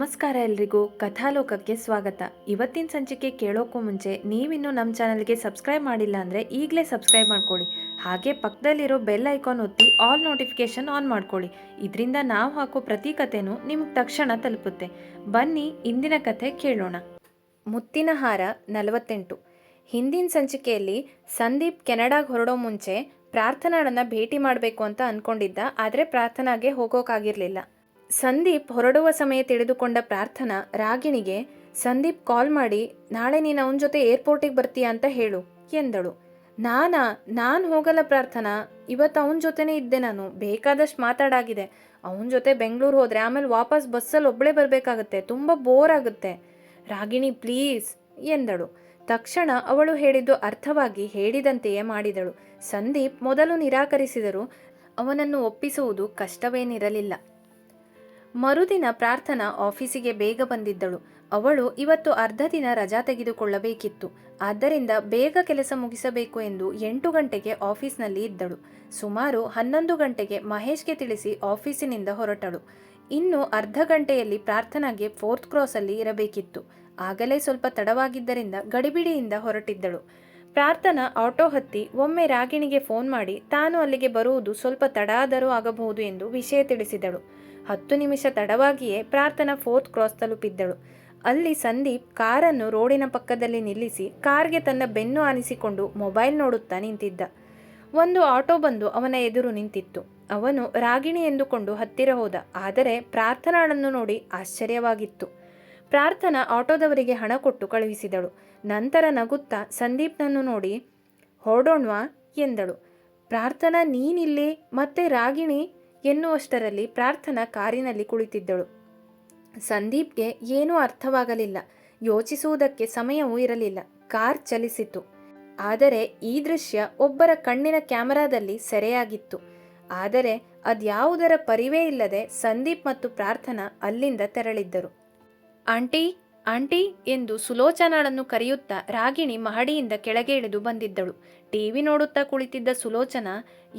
ನಮಸ್ಕಾರ ಎಲ್ರಿಗೂ ಕಥಾಲೋಕಕ್ಕೆ ಸ್ವಾಗತ. ಇವತ್ತಿನ ಸಂಚಿಕೆ ಕೇಳೋಕ್ಕೂ ಮುಂಚೆ ನೀವಿನ್ನೂ ನಮ್ಮ ಚಾನಲ್ಗೆ ಸಬ್ಸ್ಕ್ರೈಬ್ ಮಾಡಿಲ್ಲ ಅಂದರೆ ಈಗಲೇ ಸಬ್ಸ್ಕ್ರೈಬ್ ಮಾಡ್ಕೊಳ್ಳಿ. ಹಾಗೆ ಪಕ್ಕದಲ್ಲಿರೋ ಬೆಲ್ ಐಕಾನ್ ಒತ್ತಿ ಆಲ್ ನೋಟಿಫಿಕೇಷನ್ ಆನ್ ಮಾಡ್ಕೊಳ್ಳಿ. ಇದರಿಂದ ನಾವು ಹಾಕೋ ಪ್ರತಿ ಕಥೆನೂ ನಿಮಗೆ ತಕ್ಷಣ ತಲುಪುತ್ತೆ. ಬನ್ನಿ ಇಂದಿನ ಕಥೆ ಕೇಳೋಣ. ಮುತ್ತಿನ ಹಾರ 48. ಹಿಂದಿನ ಸಂಚಿಕೆಯಲ್ಲಿ ಸಂದೀಪ್ ಕೆನಡಾಗೆ ಹೊರಡೋ ಮುಂಚೆ ಪ್ರಾರ್ಥನಾಳನ್ನು ಭೇಟಿ ಮಾಡಬೇಕು ಅಂತ ಅಂದ್ಕೊಂಡಿದ್ದ. ಆದರೆ ಪ್ರಾರ್ಥನಾಗೆ ಹೋಗೋಕ್ಕಾಗಿರಲಿಲ್ಲ. ಸಂದೀಪ್ ಹೊರಡುವ ಸಮಯ ತಿಳಿದುಕೊಂಡ ಪ್ರಾರ್ಥನಾ ರಾಗಿಣಿಗೆ ಸಂದೀಪ್ ಕಾಲ್ ಮಾಡಿ ನಾಳೆ ನೀನು ಅವನ ಜೊತೆ ಏರ್ಪೋರ್ಟಿಗೆ ಬರ್ತೀಯ ಅಂತ ಹೇಳು ಎಂದಳು. ನಾನು ಹೋಗಲ್ಲ ಪ್ರಾರ್ಥನಾ, ಇವತ್ತು ಅವನ ಜೊತೆನೇ ಇದ್ದೆ. ನಾನು ಬೇಕಾದಷ್ಟು ಮಾತಾಡಾಗಿದೆ. ಅವನ ಜೊತೆ ಬೆಂಗಳೂರು ಹೋದರೆ ಆಮೇಲೆ ವಾಪಸ್ ಬಸ್ಸಲ್ಲಿ ಒಬ್ಬಳೇ ಬರಬೇಕಾಗತ್ತೆ, ತುಂಬ ಬೋರ್ ಆಗುತ್ತೆ. ರಾಗಿಣಿ ಪ್ಲೀಸ್ ಎಂದಳು. ತಕ್ಷಣ ಅವಳು ಹೇಳಿದ್ದು ಅರ್ಥವಾಗಿ ಹೇಳಿದಂತೆಯೇ ಮಾಡಿದಳು. ಸಂದೀಪ್ ಮೊದಲು ನಿರಾಕರಿಸಿದರೂ ಅವನನ್ನು ಒಪ್ಪಿಸುವುದು ಕಷ್ಟವೇನಿರಲಿಲ್ಲ. ಮರುದಿನ ಪ್ರಾರ್ಥನಾ ಆಫೀಸಿಗೆ ಬೇಗ ಬಂದಿದ್ದಳು. ಅವಳು ಇವತ್ತು ಅರ್ಧ ದಿನ ರಜಾ ತೆಗೆದುಕೊಳ್ಳಬೇಕಿತ್ತು. ಆದ್ದರಿಂದ ಬೇಗ ಕೆಲಸ ಮುಗಿಸಬೇಕು ಎಂದು 8 ಗಂಟೆಗೆ ಆಫೀಸ್ನಲ್ಲಿ ಇದ್ದಳು. ಸುಮಾರು 11 ಗಂಟೆಗೆ ಮಹೇಶ್ಗೆ ತಿಳಿಸಿ ಆಫೀಸಿನಿಂದ ಹೊರಟಳು. ಇನ್ನು ಅರ್ಧ ಗಂಟೆಯಲ್ಲಿ ಪ್ರಾರ್ಥನಾಗೆ 4th ಕ್ರಾಸಲ್ಲಿ ಇರಬೇಕಿತ್ತು. ಆಗಲೇ ಸ್ವಲ್ಪ ತಡವಾಗಿದ್ದರಿಂದ ಗಡಿಬಿಡಿಯಿಂದ ಹೊರಟಿದ್ದಳು. ಪ್ರಾರ್ಥನಾ ಆಟೋ ಹತ್ತಿ ಒಮ್ಮೆ ರಾಗಿಣಿಗೆ ಫೋನ್ ಮಾಡಿ ತಾನು ಅಲ್ಲಿಗೆ ಬರುವುದು ಸ್ವಲ್ಪ ತಡ ಆದರೂ ಆಗಬಹುದು ಎಂದು ವಿಷಯ ತಿಳಿಸಿದಳು. 10 ನಿಮಿಷ ತಡವಾಗಿಯೇ ಪ್ರಾರ್ಥನಾ 4th ಕ್ರಾಸ್ ತಲುಪಿದ್ದಳು. ಅಲ್ಲಿ ಸಂದೀಪ್ ಕಾರನ್ನು ರೋಡಿನ ಪಕ್ಕದಲ್ಲಿ ನಿಲ್ಲಿಸಿ ಕಾರ್ಗೆ ತನ್ನ ಬೆನ್ನು ಆನಿಸಿಕೊಂಡು ಮೊಬೈಲ್ ನೋಡುತ್ತಾ ನಿಂತಿದ್ದ. ಒಂದು ಆಟೋ ಬಂದು ಅವನ ಎದುರು ನಿಂತಿತ್ತು. ಅವನು ರಾಗಿಣಿ ಎಂದುಕೊಂಡು ಹತ್ತಿರ ಹೋದ. ಆದರೆ ಪ್ರಾರ್ಥನಾಳನ್ನು ನೋಡಿ ಆಶ್ಚರ್ಯವಾಗಿತ್ತು. ಪ್ರಾರ್ಥನಾ ಆಟೋದವರಿಗೆ ಹಣ ಕೊಟ್ಟು ಕಳುಹಿಸಿದಳು. ನಂತರ ನಗುತ್ತಾ ಸಂದೀಪ್ನನ್ನು ನೋಡಿ ಹೊರಡೋಣ್ವಾ ಎಂದಳು. ಪ್ರಾರ್ಥನಾ ನೀನಿಲ್ಲಿ ಮತ್ತೆ ರಾಗಿಣಿ ಎನ್ನುವಷ್ಟರಲ್ಲಿ ಪ್ರಾರ್ಥನಾ ಕಾರಿನಲ್ಲಿ ಕುಳಿತಿದ್ದಳು. ಸಂದೀಪ್ಗೆ ಏನೂ ಅರ್ಥವಾಗಲಿಲ್ಲ. ಯೋಚಿಸುವುದಕ್ಕೆ ಸಮಯವೂ ಇರಲಿಲ್ಲ. ಕಾರ್ ಚಲಿಸಿತು. ಆದರೆ ಈ ದೃಶ್ಯ ಒಬ್ಬರ ಕಣ್ಣಿನ ಕ್ಯಾಮೆರಾದಲ್ಲಿ ಸೆರೆಯಾಗಿತ್ತು. ಆದರೆ ಅದ್ಯಾವುದರ ಪರಿವೇ ಇಲ್ಲದೆ ಸಂದೀಪ್ ಮತ್ತು ಪ್ರಾರ್ಥನಾ ಅಲ್ಲಿಂದ ತೆರಳಿದ್ದರು. ಆಂಟಿ ಆಂಟಿ ಎಂದು ಸುಲೋಚನಾಳನ್ನು ಕರೆಯುತ್ತಾ ರಾಗಿಣಿ ಮಹಡಿಯಿಂದ ಕೆಳಗೆ ಇಳಿದು ಬಂದಿದ್ದಳು. ಟಿವಿ ನೋಡುತ್ತಾ ಕುಳಿತಿದ್ದ ಸುಲೋಚನಾ,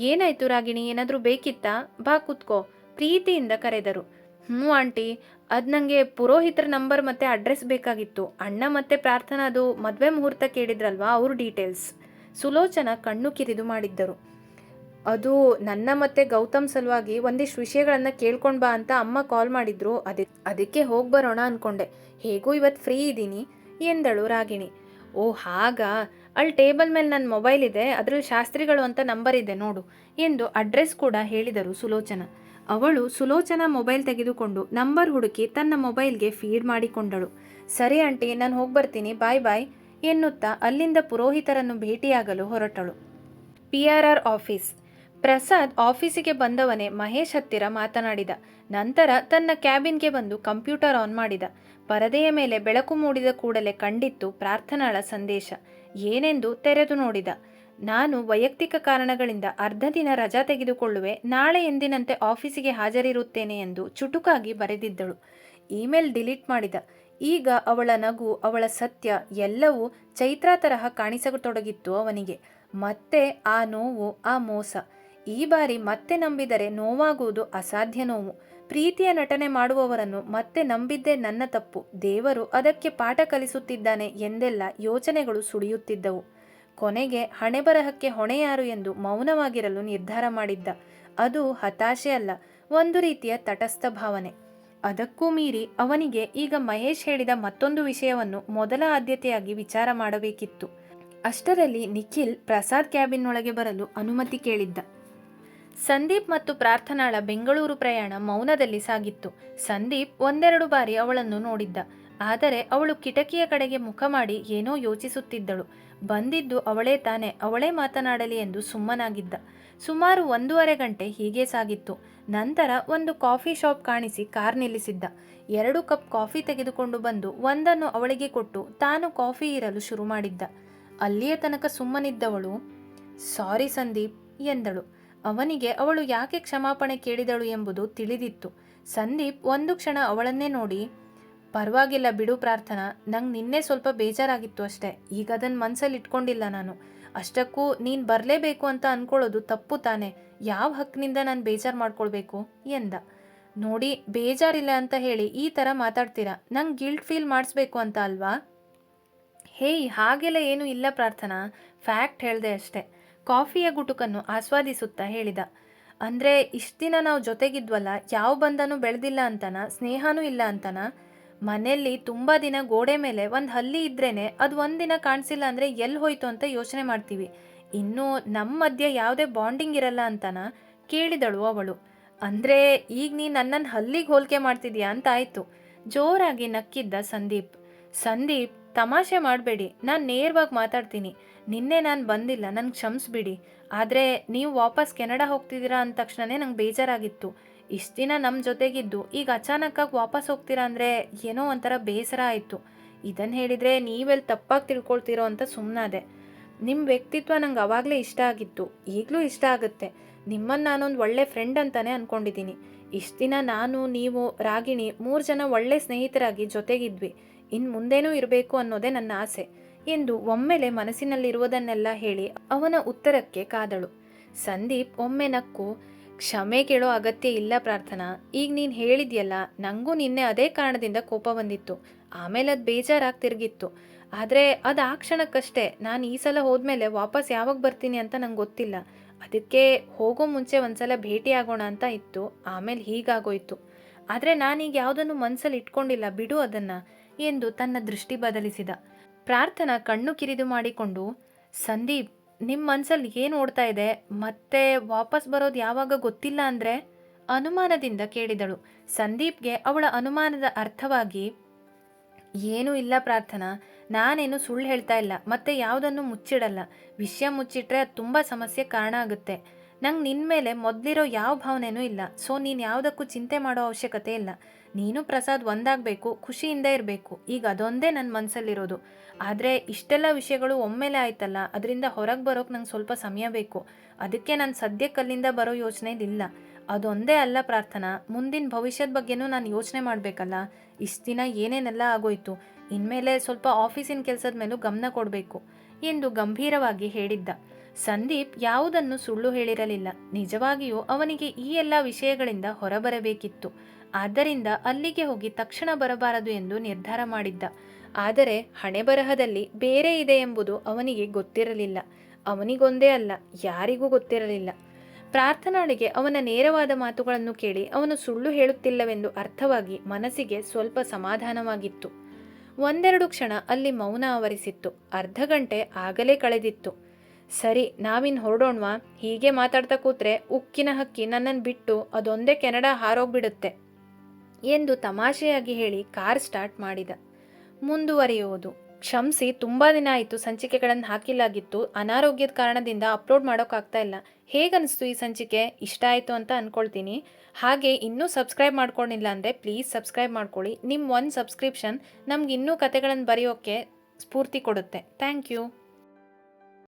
ಏನಾಯ್ತು ರಾಗಿಣಿ, ಏನಾದರೂ ಬೇಕಿತ್ತಾ? ಬಾ ಕೂತ್ಕೋ ಪ್ರೀತಿಯಿಂದ ಕರೆದರು. ಆಂಟಿ, ಅದು ನನಗೆ ಪುರೋಹಿತರ ನಂಬರ್ ಮತ್ತು ಅಡ್ರೆಸ್ ಬೇಕಾಗಿತ್ತು. ಅಣ್ಣ ಮತ್ತು ಪ್ರಾರ್ಥನಾ ಅದು ಮದುವೆ ಮುಹೂರ್ತ ಕೇಳಿದ್ರಲ್ವಾ, ಅವ್ರ ಡೀಟೇಲ್ಸ್. ಸುಲೋಚನಾ ಕಣ್ಣು ಕಿರಿದು ಮಾಡಿದ್ದರು. ಅದು ನನ್ನ ಮತ್ತೆ ಗೌತಮ್ ಸಲುವಾಗಿ ಒಂದಿಷ್ಟು ವಿಷಯಗಳನ್ನು ಕೇಳ್ಕೊಂಡು ಬಾ ಅಂತ ಅಮ್ಮ ಕಾಲ್ ಮಾಡಿದ್ರು. ಅದಕ್ಕೆ ಹೋಗಿ ಬರೋಣ ಅಂದ್ಕೊಂಡೆ. ಹೇಗೂ ಇವತ್ತು ಫ್ರೀ ಇದ್ದೀನಿ ಎಂದಳು ರಾಗಿಣಿ. ಓ ಹಾಗಾ, ಅಲ್ಲಿ ಟೇಬಲ್ ಮೇಲೆ ನನ್ನ ಮೊಬೈಲ್ ಇದೆ, ಅದರಲ್ಲಿ ಶಾಸ್ತ್ರಿಗಳು ಅಂತ ನಂಬರ್ ಇದೆ ನೋಡು ಎಂದು ಅಡ್ರೆಸ್ ಕೂಡ ಹೇಳಿದರು ಸುಲೋಚನಾ. ಅವಳು ಸುಲೋಚನಾ ಮೊಬೈಲ್ ತೆಗೆದುಕೊಂಡು ನಂಬರ್ ಹುಡುಕಿ ತನ್ನ ಮೊಬೈಲ್ಗೆ ಫೀಡ್ ಮಾಡಿಕೊಂಡಳು. ಸರಿ ಆಂಟಿ, ನಾನು ಹೋಗಿ ಬರ್ತೀನಿ, ಬಾಯ್ ಬಾಯ್ ಎನ್ನುತ್ತಾ ಅಲ್ಲಿಂದ ಪುರೋಹಿತರನ್ನು ಭೇಟಿಯಾಗಲು ಹೊರಟಳು. PRR office. ಪ್ರಸಾದ್ ಆಫೀಸಿಗೆ ಬಂದವನೇ ಮಹೇಶ್ ಹತ್ತಿರ ಮಾತನಾಡಿದ. ನಂತರ ತನ್ನ ಕ್ಯಾಬಿನ್ಗೆ ಬಂದು ಕಂಪ್ಯೂಟರ್ ಆನ್ ಮಾಡಿದ. ಪರದೆಯ ಮೇಲೆ ಬೆಳಕು ಮೂಡಿದ ಕೂಡಲೇ ಕಂಡಿತ್ತು ಪ್ರಾರ್ಥನಾಳ ಸಂದೇಶ. ಏನೆಂದು ತೆರೆದು ನೋಡಿದ. ನಾನು ವೈಯಕ್ತಿಕ ಕಾರಣಗಳಿಂದ ಅರ್ಧ ದಿನ ರಜಾ ತೆಗೆದುಕೊಳ್ಳುವೆ, ನಾಳೆ ಎಂದಿನಂತೆ ಆಫೀಸಿಗೆ ಹಾಜರಿರುತ್ತೇನೆ ಎಂದು ಚುಟುಕಾಗಿ ಬರೆದಿದ್ದಳು. ಇಮೇಲ್ ಡಿಲೀಟ್ ಮಾಡಿದ. ಈಗ ಅವಳ ನಗು, ಅವಳ ಸತ್ಯ ಎಲ್ಲವೂ ಚೈತ್ರ ತರಹ ಕಾಣಿಸತೊಡಗಿತ್ತು ಅವನಿಗೆ. ಮತ್ತೆ ಆ ನೋವು, ಆ ಮೋಸ. ಈ ಬಾರಿ ಮತ್ತೆ ನಂಬಿದರೆ ನೋವಾಗುವುದು ಅಸಾಧ್ಯ ನೋವು. ಪ್ರೀತಿಯ ನಟನೆ ಮಾಡುವವರನ್ನು ಮತ್ತೆ ನಂಬಿದ್ದೇ ನನ್ನ ತಪ್ಪು. ದೇವರು ಅದಕ್ಕೆ ಪಾಠ ಕಲಿಸುತ್ತಿದ್ದಾನೆ ಎಂದೆಲ್ಲ ಯೋಚನೆಗಳು ಸುಳಿಯುತ್ತಿದ್ದವು. ಕೊನೆಗೆ ಹಣೆಬರಹಕ್ಕೆ ಹೊಣೆ ಯಾರು ಎಂದು ಮೌನವಾಗಿರಲು ನಿರ್ಧಾರ ಮಾಡಿದ್ದ. ಅದು ಹತಾಶೆ ಅಲ್ಲ, ಒಂದು ರೀತಿಯ ತಟಸ್ಥ ಭಾವನೆ. ಅದಕ್ಕೂ ಮೀರಿ ಅವನಿಗೆ ಈಗ ಮಹೇಶ್ ಹೇಳಿದ ಮತ್ತೊಂದು ವಿಷಯವನ್ನು ಮೊದಲ ಆದ್ಯತೆಯಾಗಿ ವಿಚಾರ ಮಾಡಬೇಕಿತ್ತು. ಅಷ್ಟರಲ್ಲಿ ನಿಖಿಲ್ ಪ್ರಸಾದ್ ಕ್ಯಾಬಿನ್ನೊಳಗೆ ಬರಲು ಅನುಮತಿ ಕೇಳಿದ್ದ. ಸಂದೀಪ್ ಮತ್ತು ಪ್ರಾರ್ಥನಾಳ ಬೆಂಗಳೂರು ಪ್ರಯಾಣ ಮೌನದಲ್ಲಿ ಸಾಗಿತ್ತು. ಸಂದೀಪ್ ಒಂದೆರಡು ಬಾರಿ ಅವಳನ್ನು ನೋಡಿದ್ದ. ಆದರೆ ಅವಳು ಕಿಟಕಿಯ ಕಡೆಗೆ ಮುಖ ಮಾಡಿ ಏನೋ ಯೋಚಿಸುತ್ತಿದ್ದಳು. ಬಂದಿದ್ದು ಅವಳೇ ತಾನೆ, ಅವಳೇ ಮಾತನಾಡಲಿ ಎಂದು ಸುಮ್ಮನಾಗಿದ್ದ. ಸುಮಾರು 1.5 ಗಂಟೆ ಹೀಗೆ ಸಾಗಿತ್ತು. ನಂತರ ಒಂದು ಕಾಫಿ ಶಾಪ್ ಕಾಣಿಸಿ ಕಾರ್ ನಿಲ್ಲಿಸಿದ್ದ. 2 ಕಪ್ ಕಾಫಿ ತೆಗೆದುಕೊಂಡು ಬಂದು ಒಂದನ್ನು ಅವಳಿಗೆ ಕೊಟ್ಟು ತಾನು ಕಾಫಿ ಇರಲು ಶುರು ಮಾಡಿದ್ದ. ಅಲ್ಲಿಯ ತನಕ ಸುಮ್ಮನಿದ್ದವಳು ಸಾರಿ ಸಂದೀಪ್ ಎಂದಳು. ಅವನಿಗೆ ಅವಳು ಯಾಕೆ ಕ್ಷಮಾಪಣೆ ಕೇಳಿದಳು ಎಂಬುದು ತಿಳಿದಿತ್ತು. ಸಂದೀಪ್ ಒಂದು ಕ್ಷಣ ಅವಳನ್ನೇ ನೋಡಿ, ಪರವಾಗಿಲ್ಲ ಬಿಡು ಪ್ರಾರ್ಥನಾ, ನಂಗೆ ನಿನ್ನೆ ಸ್ವಲ್ಪ ಬೇಜಾರಾಗಿತ್ತು ಅಷ್ಟೇ, ಈಗ ಅದನ್ನು ಮನಸ್ಸಲ್ಲಿ ಇಟ್ಕೊಂಡಿಲ್ಲ ನಾನು. ಅಷ್ಟಕ್ಕೂ ನೀನು ಬರಲೇಬೇಕು ಅಂತ ಅಂದ್ಕೊಳ್ಳೋದು ತಪ್ಪು ತಾನೆ, ಯಾವ ಹಕ್ಕಿನಿಂದ ನಾನು ಬೇಜಾರು ಮಾಡ್ಕೊಳ್ಬೇಕು ಎಂದ. ನೋಡಿ, ಬೇಜಾರಿಲ್ಲ ಅಂತ ಹೇಳಿ ಈ ಥರ ಮಾತಾಡ್ತೀರಾ, ನಂಗೆ ಗಿಲ್ಟ್ ಫೀಲ್ ಮಾಡಿಸ್ಬೇಕು ಅಂತ ಅಲ್ವಾ? ಹೇಯ್, ಹಾಗೆಲ್ಲ ಏನೂ ಇಲ್ಲ ಪ್ರಾರ್ಥನಾ, ಫ್ಯಾಕ್ಟ್ ಹೇಳಿದೆ ಅಷ್ಟೆ. ಕಾಫಿಯ ಗುಟುಕನ್ನು ಆಸ್ವಾದಿಸುತ್ತಾ ಹೇಳಿದ. ಅಂದರೆ ಇಷ್ಟು ದಿನ ನಾವು ಜೊತೆಗಿದ್ವಲ್ಲ, ಯಾವ ಬಂಧನೂ ಬೆಳೆದಿಲ್ಲ ಅಂತನ, ಸ್ನೇಹನೂ ಇಲ್ಲ ಅಂತನ? ಮನೆಯಲ್ಲಿ ತುಂಬ ದಿನ ಗೋಡೆ ಮೇಲೆ ಒಂದು ಹಲ್ಲಿ ಇದ್ರೇನೆ ಅದು ಒಂದಿನ ಕಾಣಿಸಿಲ್ಲ ಅಂದರೆ ಎಲ್ಲಿ ಹೋಯ್ತು ಅಂತ ಯೋಚನೆ ಮಾಡ್ತೀವಿ. ಇನ್ನು ನಮ್ಮ ಮಧ್ಯೆ ಯಾವುದೇ ಬಾಂಡಿಂಗ್ ಇರಲ್ಲ ಅಂತನ ಕೇಳಿದಳು ಅವಳು. ಅಂದರೆ ಈಗ ನೀನು ನನ್ನನ್ನು ಹಲ್ಲಿಗೆ ಹೋಲಿಕೆ ಮಾಡ್ತಿದ್ಯಾ ಅಂತ ಆಯಿತು. ಜೋರಾಗಿ ನಕ್ಕಿದ್ದ ಸಂದೀಪ್. ಸಂದೀಪ್, ತಮಾಷೆ ಮಾಡಬೇಡಿ, ನಾನು ನೇರವಾಗಿ ಮಾತಾಡ್ತೀನಿ. ನಿನ್ನೆ ನಾನು ಬಂದಿಲ್ಲ, ನನ್ಗೆ ಕ್ಷಮಿಸ್ಬಿಡಿ. ಆದರೆ ನೀವು ವಾಪಸ್ ಕೆನಡಾ ಹೋಗ್ತಿದ್ದೀರಾ ಅಂದ ತಕ್ಷಣವೇ ನಂಗೆ ಬೇಜಾರಾಗಿತ್ತು. ಇಷ್ಟು ದಿನ ನಮ್ಮ ಜೊತೆಗಿದ್ದು ಈಗ ಅಚಾನಕ್ಕಾಗಿ ವಾಪಸ್ ಹೋಗ್ತೀರಾ ಅಂದರೆ ಏನೋ ಒಂಥರ ಬೇಸರ ಆಯಿತು. ಇದನ್ನು ಹೇಳಿದರೆ ನೀವೆಲ್ಲಿ ತಪ್ಪಾಗಿ ತಿಳ್ಕೊಳ್ತೀರೋ ಅಂತ ಸುಮ್ಮನಾದೆ. ನಿಮ್ಮ ವ್ಯಕ್ತಿತ್ವ ನಂಗೆ ಆವಾಗಲೇ ಇಷ್ಟ ಆಗಿತ್ತು, ಈಗಲೂ ಇಷ್ಟ ಆಗುತ್ತೆ. ನಿಮ್ಮನ್ನು ನಾನೊಂದು ಒಳ್ಳೆ ಫ್ರೆಂಡ್ ಅಂತಲೇ ಅಂದ್ಕೊಂಡಿದ್ದೀನಿ. ಇಷ್ಟು ದಿನ ನಾನು, ನೀವು, ರಾಗಿಣಿ 3 ಜನ ಒಳ್ಳೆ ಸ್ನೇಹಿತರಾಗಿ ಜೊತೆಗಿದ್ವಿ. ಇನ್ನು ಮುಂದೇನೂ ಇರಬೇಕು ಅನ್ನೋದೇ ನನ್ನ ಆಸೆ ಎಂದು ಒಮ್ಮೆಲೆ ಮನಸ್ಸಿನಲ್ಲಿರುವುದನ್ನೆಲ್ಲ ಹೇಳಿ ಅವನ ಉತ್ತರಕ್ಕೆ ಕಾದಳು. ಸಂದೀಪ್ ಒಮ್ಮೆ ನಕ್ಕು, ಕ್ಷಮೆ ಕೇಳೋ ಅಗತ್ಯ ಇಲ್ಲ ಪ್ರಾರ್ಥನಾ. ಈಗ ನೀನು ಹೇಳಿದ್ಯಲ್ಲ, ನನಗೂ ನಿನ್ನೆ ಅದೇ ಕಾರಣದಿಂದ ಕೋಪ ಬಂದಿತ್ತು. ಆಮೇಲೆ ಅದು ಬೇಜಾರಾಗಿ ತಿರುಗಿತ್ತು. ಆದರೆ ಅದು ಆ ಕ್ಷಣಕ್ಕಷ್ಟೇ. ನಾನು ಈ ಸಲ ಹೋದ್ಮೇಲೆ ವಾಪಸ್ ಯಾವಾಗ ಬರ್ತೀನಿ ಅಂತ ನಂಗೆ ಗೊತ್ತಿಲ್ಲ. ಅದಕ್ಕೆ ಹೋಗೋ ಮುಂಚೆ ಒಂದ್ಸಲ ಭೇಟಿ ಆಗೋಣ ಅಂತ ಇತ್ತು. ಆಮೇಲೆ ಹೀಗಾಗೋಯ್ತು. ಆದರೆ ನಾನೀಗ ಯಾವುದನ್ನು ಮನಸ್ಸಲ್ಲಿ ಇಟ್ಕೊಂಡಿಲ್ಲ, ಬಿಡು ಅದನ್ನು ಎಂದು ತನ್ನ ದೃಷ್ಟಿ ಬದಲಿಸಿದ. ಪ್ರಾರ್ಥನಾ ಕಣ್ಣು ಕಿರಿದು ಮಾಡಿಕೊಂಡು, ಸಂದೀಪ್, ನಿಮ್ಮ ಮನಸ್ಸಲ್ಲಿ ಏನು ಓಡ್ತಾ ಇದೆ? ಮತ್ತೆ ವಾಪಸ್ ಬರೋದು ಯಾವಾಗ ಗೊತ್ತಿಲ್ಲ ಅಂದರೆ? ಅನುಮಾನದಿಂದ ಕೇಳಿದಳು. ಸಂದೀಪ್ಗೆ ಅವಳ ಅನುಮಾನದ ಅರ್ಥವಾಗಿ, ಏನೂ ಇಲ್ಲ ಪ್ರಾರ್ಥನಾ, ನಾನೇನು ಸುಳ್ಳು ಹೇಳ್ತಾ ಇಲ್ಲ, ಮತ್ತೆ ಯಾವುದನ್ನು ಮುಚ್ಚಿಡಲ್ಲ. ವಿಷಯ ಮುಚ್ಚಿಟ್ರೆ ಅದು ತುಂಬ ಸಮಸ್ಯೆ ಕಾರಣ ಆಗುತ್ತೆ. ನಂಗೆ ನಿನ್ನ ಮೇಲೆ ಮೊದಲಿರೋ ಯಾವ ಭಾವನೆನೂ ಇಲ್ಲ. ಸೊ ನೀನು ಯಾವುದಕ್ಕೂ ಚಿಂತೆ ಮಾಡೋ ಅವಶ್ಯಕತೆ ಇಲ್ಲ. ನೀನು ಪ್ರಸಾದ್ ಒಂದಾಗಬೇಕು, ಖುಷಿಯಿಂದ ಇರಬೇಕು. ಈಗ ಅದೊಂದೇ ನನ್ನ ಮನಸ್ಸಲ್ಲಿರೋದು. ಆದರೆ ಇಷ್ಟೆಲ್ಲ ವಿಷಯಗಳು ಒಮ್ಮೆಲೆ ಆಯ್ತಲ್ಲ, ಅದರಿಂದ ಹೊರಗೆ ಬರೋಕೆ ನಂಗೆ ಸ್ವಲ್ಪ ಸಮಯ ಬೇಕು. ಅದಕ್ಕೆ ನಾನು ಸದ್ಯಕ್ಕೆ ಅಲ್ಲಿಂದ ಬರೋ ಯೋಚನೆಯಲ್ಲಿಲ್ಲ. ಅದೊಂದೇ ಅಲ್ಲ ಪ್ರಾರ್ಥನಾ, ಮುಂದಿನ ಭವಿಷ್ಯದ ಬಗ್ಗೆನೂ ನಾನು ಯೋಚನೆ ಮಾಡಬೇಕಲ್ಲ. ಇಷ್ಟು ದಿನ ಏನೇನೆಲ್ಲ ಆಗೋಯ್ತು. ಇನ್ಮೇಲೆ ಸ್ವಲ್ಪ ಆಫೀಸಿನ ಕೆಲಸದ ಮೇಲೂ ಗಮನ ಕೊಡಬೇಕು ಎಂದು ಗಂಭೀರವಾಗಿ ಹೇಳಿದ್ದ. ಸಂದೀಪ್ ಯಾವುದನ್ನು ಸುಳ್ಳು ಹೇಳಿರಲಿಲ್ಲ. ನಿಜವಾಗಿಯೂ ಅವನಿಗೆ ಈ ಎಲ್ಲ ವಿಷಯಗಳಿಂದ ಹೊರಬರಬೇಕಿತ್ತು. ಆದ್ದರಿಂದ ಅಲ್ಲಿಗೆ ಹೋಗಿ ತಕ್ಷಣ ಬರಬಾರದು ಎಂದು ನಿರ್ಧಾರ ಮಾಡಿದ್ದ. ಆದರೆ ಹಣೆಬರಹದಲ್ಲಿ ಬೇರೆ ಇದೆ ಎಂಬುದು ಅವನಿಗೆ ಗೊತ್ತಿರಲಿಲ್ಲ. ಅವನಿಗೊಂದೇ ಅಲ್ಲ, ಯಾರಿಗೂ ಗೊತ್ತಿರಲಿಲ್ಲ. ಪ್ರಾರ್ಥನಾಳಿಗೆ ಅವನ ನೇರವಾದ ಮಾತುಗಳನ್ನು ಕೇಳಿ ಅವನು ಸುಳ್ಳು ಹೇಳುತ್ತಿಲ್ಲವೆಂದು ಅರ್ಥವಾಗಿ ಮನಸ್ಸಿಗೆ ಸ್ವಲ್ಪ ಸಮಾಧಾನವಾಗಿತ್ತು. ಒಂದೆರಡು ಕ್ಷಣ ಅಲ್ಲಿ ಮೌನ ಆವರಿಸಿತ್ತು. ಅರ್ಧ ಗಂಟೆ ಆಗಲೇ ಕಳೆದಿತ್ತು. ಸರಿ, ನಾವಿನ್ನು ಹೊರಡೋಣವಾ? ಹೀಗೆ ಮಾತಾಡ್ತಾ ಕೂತ್ರೆ ಉಕ್ಕಿನ ಹಕ್ಕಿ ನನ್ನನ್ನು ಬಿಟ್ಟು ಅದೊಂದೇ ಕೆನಡಾ ಹಾರೋಗ್ಬಿಡುತ್ತೆ ಎಂದು ತಮಾಷೆಯಾಗಿ ಹೇಳಿ ಕಾರ್ ಸ್ಟಾರ್ಟ್ ಮಾಡಿದ. ಮುಂದುವರಿಯುವುದು. ಕ್ಷಮಿಸಿ, ತುಂಬ ದಿನ ಆಯಿತು ಸಂಚಿಕೆಗಳನ್ನು ಹಾಕಿಲ್ಲಾಗಿತ್ತು. ಅನಾರೋಗ್ಯದ ಕಾರಣದಿಂದ ಅಪ್ಲೋಡ್ ಮಾಡೋಕ್ಕಾಗ್ತಾ ಇಲ್ಲ. ಹೇಗನ್ನಿಸ್ತು ಈ ಸಂಚಿಕೆ? ಇಷ್ಟ ಆಯಿತು ಅಂತ ಅಂದ್ಕೊಳ್ತೀನಿ. ಹಾಗೆ ಇನ್ನೂ ಸಬ್ಸ್ಕ್ರೈಬ್ ಮಾಡ್ಕೊಂಡಿಲ್ಲ ಅಂದರೆ ಪ್ಲೀಸ್ ಸಬ್ಸ್ಕ್ರೈಬ್ ಮಾಡ್ಕೊಳ್ಳಿ. ನಿಮ್ಮ ಒಂದು ಸಬ್ಸ್ಕ್ರಿಪ್ಷನ್ ನಮ್ಗೆ ಇನ್ನೂ ಕತೆಗಳನ್ನು ಬರೆಯೋಕ್ಕೆ ಸ್ಫೂರ್ತಿ ಕೊಡುತ್ತೆ. Thank you.